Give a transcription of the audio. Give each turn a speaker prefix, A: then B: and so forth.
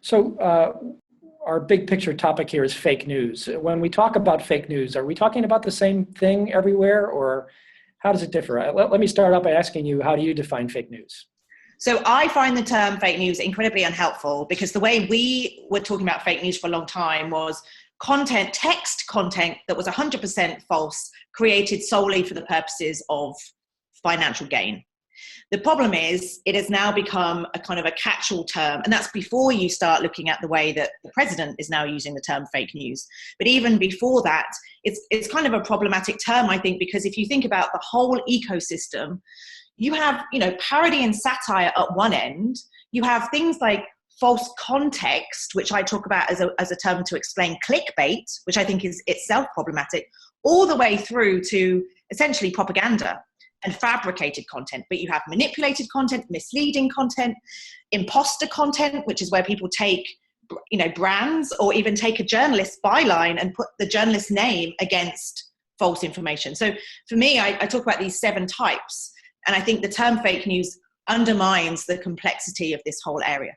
A: So our big picture topic here is fake news. When we talk about fake news, are we talking about the same thing everywhere, or how does it differ? Let me start out by asking you, how do you define fake news?
B: So I find the term fake news incredibly unhelpful, because the way we were talking about fake news for a long time was content, text content that was 100% false, created solely for the purposes of financial gain. The problem is it has now become a kind of a catch-all term, and that's before you start looking at the way that the president is now using the term fake news. But even before that, it's kind of a problematic term, I think, because if you think about the whole ecosystem, you have, parody and satire at one end. You have things like false context, which I talk about as a term to explain clickbait, which I think is itself problematic, all the way through to essentially propaganda and fabricated content. But you have manipulated content, misleading content, imposter content, which is where people take, brands, or even take a journalist's byline and put the journalist's name against false information. So for me, I talk about these 7 types. And I think the term fake news undermines the complexity of this whole area.